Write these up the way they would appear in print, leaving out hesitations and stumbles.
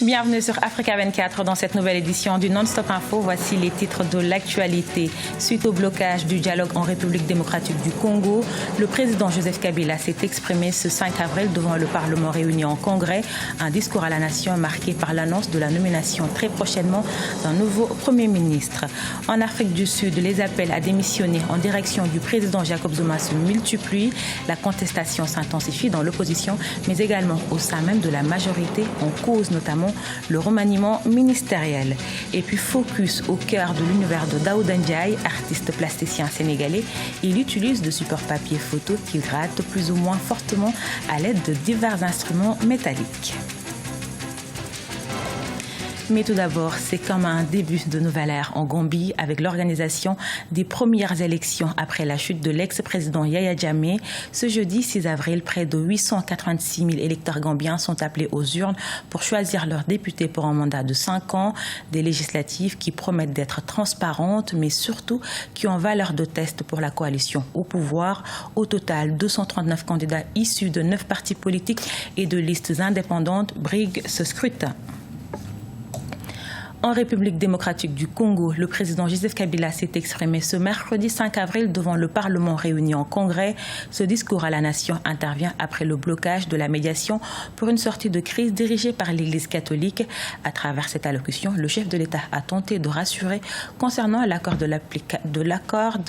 Bienvenue sur Africa 24 dans cette nouvelle édition du Non-Stop Info. Voici les titres de l'actualité. Suite au blocage du dialogue en République démocratique du Congo, le président Joseph Kabila s'est exprimé ce 5 avril devant le Parlement réuni en Congrès. Un discours à la nation marqué par l'annonce de la nomination très prochainement d'un nouveau Premier ministre. En Afrique du Sud, les appels à démissionner en direction du président Jacob Zuma se multiplient. La contestation s'intensifie dans l'opposition, mais également au sein même de la majorité, en cause notamment le remaniement ministériel. Et puis focus au cœur de l'univers de Daouda Ndiaye, artiste plasticien sénégalais. Il utilise de supports papier photo qui grattent plus ou moins fortement à l'aide de divers instruments métalliques. Mais tout d'abord, c'est comme un début de nouvelle ère en Gambie avec l'organisation des premières élections après la chute de l'ex-président Yaya Jammeh. Ce jeudi 6 avril, près de 886 000 électeurs gambiens sont appelés aux urnes pour choisir leurs députés pour un mandat de 5 ans. Des législatives qui promettent d'être transparentes, mais surtout qui ont valeur de test pour la coalition au pouvoir. Au total, 239 candidats issus de 9 partis politiques et de listes indépendantes briguent ce scrutin. En République démocratique du Congo, le président Joseph Kabila s'est exprimé ce mercredi 5 avril devant le Parlement réuni en Congrès. Ce discours à la nation intervient après le blocage de la médiation pour une sortie de crise dirigée par l'Église catholique. À travers cette allocution, le chef de l'État a tenté de rassurer concernant l'accord de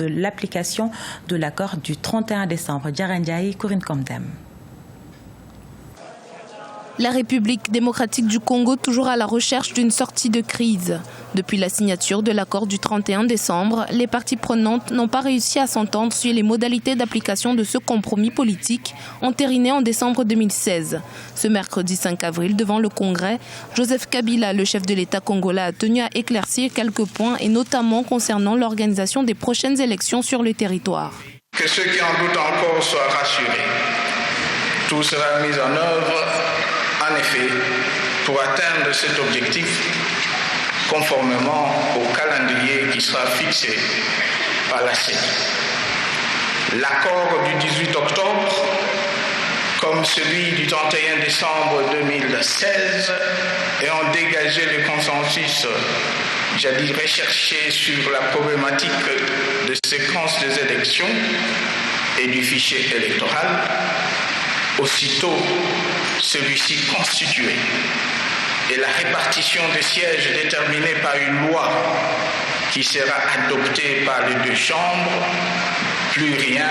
l'application de l'accord du 31 décembre. Djarandiaï, Corinne Comdem. La République démocratique du Congo toujours à la recherche d'une sortie de crise. Depuis la signature de l'accord du 31 décembre, les parties prenantes n'ont pas réussi à s'entendre sur les modalités d'application de ce compromis politique entériné en décembre 2016. Ce mercredi 5 avril, devant le Congrès, Joseph Kabila, le chef de l'État congolais, a tenu à éclaircir quelques points et notamment concernant l'organisation des prochaines élections sur le territoire. Que ceux qui en doutent encore soient rassurés. Tout sera mis en œuvre. En effet, pour atteindre cet objectif, conformément au calendrier qui sera fixé par la CENI. L'accord du 18 octobre, comme celui du 31 décembre 2016, ayant dégagé le consensus, jadis recherché sur la problématique de séquence des élections et du fichier électoral, aussitôt celui-ci constitué et la répartition des sièges déterminée par une loi qui sera adoptée par les deux chambres, plus rien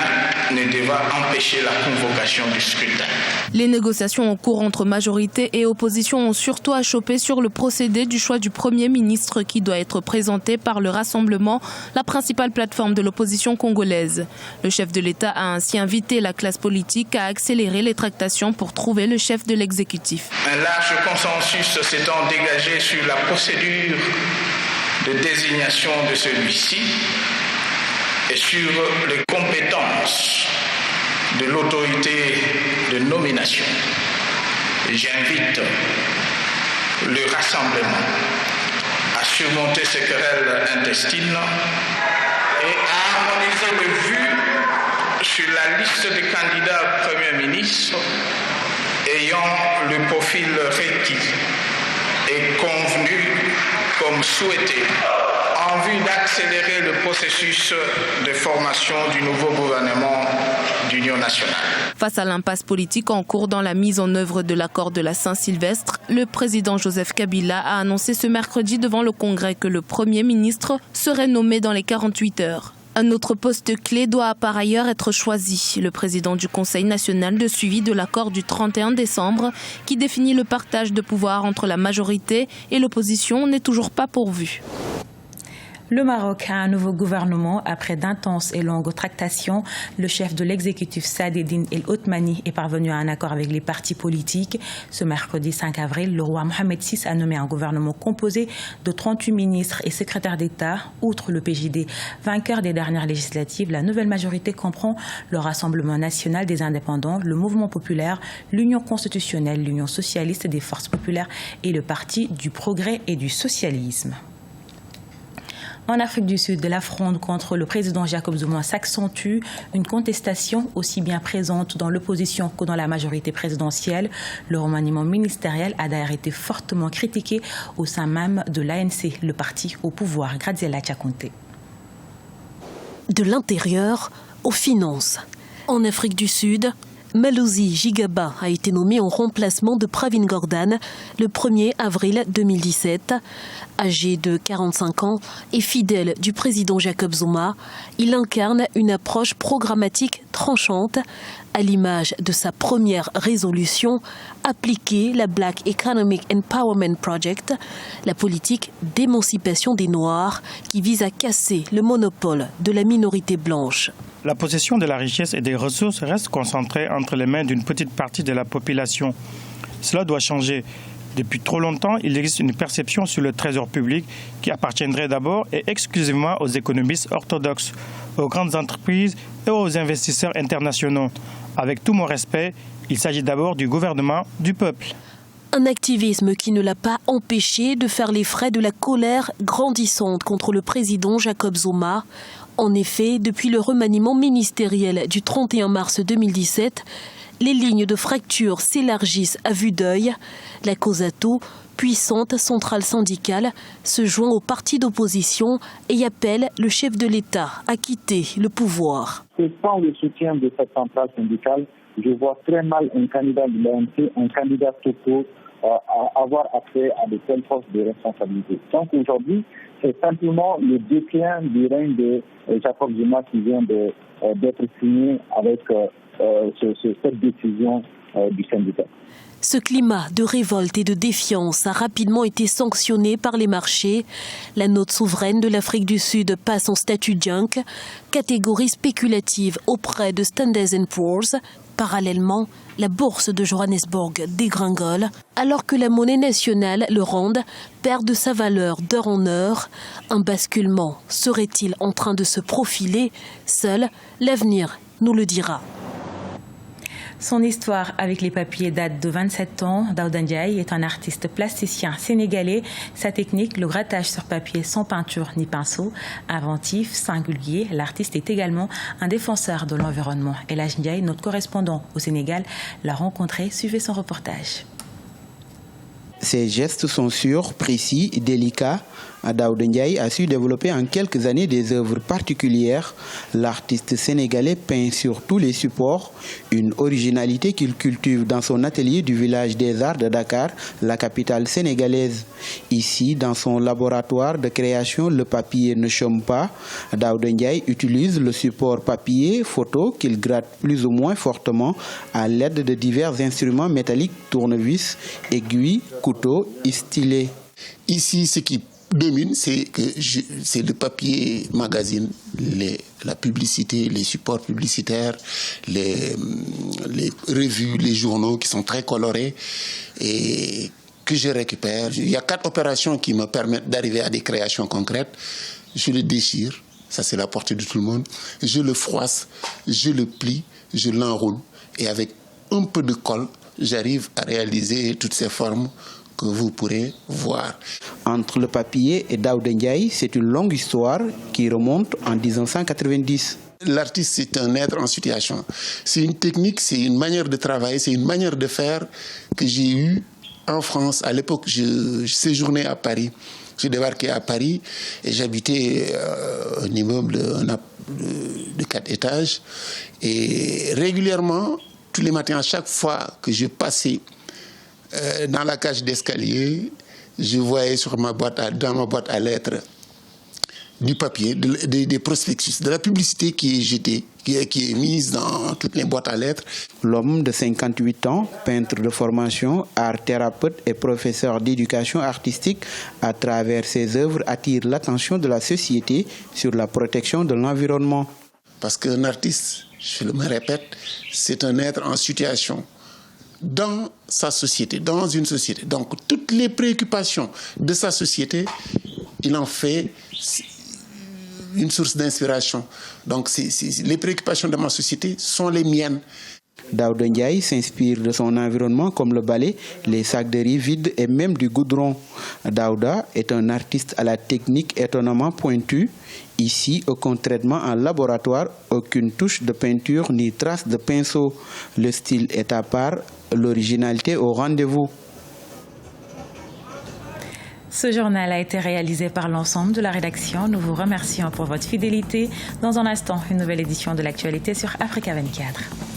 ne devra empêcher la convocation du scrutin. Les négociations en cours entre majorité et opposition ont surtout achoppé sur le procédé du choix du Premier ministre qui doit être présenté par le Rassemblement, la principale plateforme de l'opposition congolaise. Le chef de l'État a ainsi invité la classe politique à accélérer les tractations pour trouver le chef de l'exécutif. Un large consensus s'étant dégagé sur la procédure de désignation de celui-ci et sur les compétences de l'autorité de nomination. J'invite le Rassemblement à surmonter ces querelles intestines et à harmoniser le vu sur la liste des candidats Premier ministre ayant le profil requis et convenu comme souhaité en vue d'accélérer le processus de formation du nouveau gouvernement d'union nationale. Face à l'impasse politique en cours dans la mise en œuvre de l'accord de la Saint-Sylvestre, le président Joseph Kabila a annoncé ce mercredi devant le Congrès que le Premier ministre serait nommé dans les 48 heures. Un autre poste clé doit par ailleurs être choisi. Le président du Conseil national de suivi de l'accord du 31 décembre qui définit le partage de pouvoir entre la majorité et l'opposition n'est toujours pas pourvu. Le Maroc a un nouveau gouvernement. Après d'intenses et longues tractations, le chef de l'exécutif Saad Eddine El Othmani est parvenu à un accord avec les partis politiques. Ce mercredi 5 avril, le roi Mohamed VI a nommé un gouvernement composé de 38 ministres et secrétaires d'État. Outre le PJD, vainqueur des dernières législatives, la nouvelle majorité comprend le Rassemblement national des indépendants, le Mouvement populaire, l'Union constitutionnelle, l'Union socialiste des forces populaires et le Parti du progrès et du socialisme. En Afrique du Sud, la fronde contre le président Jacob Zuma s'accentue, une contestation aussi bien présente dans l'opposition que dans la majorité présidentielle. Le remaniement ministériel a d'ailleurs été fortement critiqué au sein même de l'ANC, le parti au pouvoir. Graziella Chakonte. De l'intérieur aux finances. En Afrique du Sud, Malosi Gigaba a été nommé en remplacement de Pravin Gordhan le 1er avril 2017. Âgé de 45 ans et fidèle du président Jacob Zuma, il incarne une approche programmatique tranchante. À l'image de sa première résolution, appliquer la Black Economic Empowerment Project, la politique d'émancipation des Noirs qui vise à casser le monopole de la minorité blanche. La possession de la richesse et des ressources reste concentrée entre les mains d'une petite partie de la population. Cela doit changer. Depuis trop longtemps, il existe une perception sur le trésor public qui appartiendrait d'abord et exclusivement aux économistes orthodoxes, aux grandes entreprises et aux investisseurs internationaux. Avec tout mon respect, il s'agit d'abord du gouvernement du peuple. Un activisme qui ne l'a pas empêché de faire les frais de la colère grandissante contre le président Jacob Zuma. En effet, depuis le remaniement ministériel du 31 mars 2017, les lignes de fracture s'élargissent à vue d'œil. La COSATU, puissante centrale syndicale, se joint au parti d'opposition et appelle le chef de l'État à quitter le pouvoir. Sans le soutien de cette centrale syndicale, je vois très mal un candidat de l'ANC, un candidat Toto, avoir accès à de telles postes de responsabilité. Donc aujourd'hui, c'est simplement le déclin du règne de Jacob Zuma qui vient d'être signé avec cette décision du syndicat. Ce climat de révolte et de défiance a rapidement été sanctionné par les marchés. La note souveraine de l'Afrique du Sud passe en statut junk, catégorie spéculative auprès de Standard & Poor's. Parallèlement, la bourse de Johannesburg dégringole, alors que la monnaie nationale, le rand, perd de sa valeur d'heure en heure. Un basculement serait-il en train de se profiler? Seul l'avenir nous le dira. Son histoire avec les papiers date de 27 ans. Daouda Ndiaye est un artiste plasticien sénégalais. Sa technique, le grattage sur papier sans peinture ni pinceau. Inventif, singulier, l'artiste est également un défenseur de l'environnement. Elhadj Ndiaye, notre correspondant au Sénégal, l'a rencontré. Suivez son reportage. Ses gestes sont sûrs, précis, délicats. Daouda Ndiaye a su développer en quelques années des œuvres particulières. L'artiste sénégalais peint sur tous les supports, une originalité qu'il cultive dans son atelier du village des Arts de Dakar, la capitale sénégalaise. Ici, dans son laboratoire de création, le papier ne chôme pas. Daouda Ndiaye utilise le support papier photo qu'il gratte plus ou moins fortement à l'aide de divers instruments métalliques, tournevis, aiguilles, couteaux et stylets. Ici, ce qui domine, c'est le papier magazine, la publicité, les supports publicitaires, les revues, les journaux qui sont très colorés et que je récupère. Il y a 4 opérations qui me permettent d'arriver à des créations concrètes. Je le déchire, ça c'est la portée de tout le monde. Je le froisse, je le plie, je l'enroule et avec un peu de colle, j'arrive à réaliser toutes ces formes que vous pourrez voir. Entre le papier et Daouda Ndiaye, c'est une longue histoire qui remonte en 1990. L'artiste, c'est un être en situation. C'est une technique, c'est une manière de travailler, c'est une manière de faire que j'ai eue en France. À l'époque, je séjournais à Paris. Je débarquais à Paris et j'habitais un immeuble de 4 étages. Et régulièrement, tous les matins, à chaque fois que je passais dans la cage d'escalier, je voyais dans ma boîte à lettres du papier, des prospectus, de la publicité qui est jetée, qui est mise dans toutes les boîtes à lettres. L'homme de 58 ans, peintre de formation, art thérapeute et professeur d'éducation artistique, à travers ses œuvres, attire l'attention de la société sur la protection de l'environnement. Parce qu'un artiste, je me répète, c'est un être en situation dans sa société, dans une société. Donc, toutes les préoccupations de sa société, il en fait une source d'inspiration. Donc, les préoccupations de ma société sont les miennes. Daouda Ndiaye s'inspire de son environnement comme le balai, les sacs de riz vides et même du goudron. Daouda est un artiste à la technique étonnamment pointue. Ici, aucun traitement en laboratoire, aucune touche de peinture ni trace de pinceau. Le style est à part, l'originalité au rendez-vous. Ce journal a été réalisé par l'ensemble de la rédaction. Nous vous remercions pour votre fidélité. Dans un instant, une nouvelle édition de l'actualité sur Africa 24.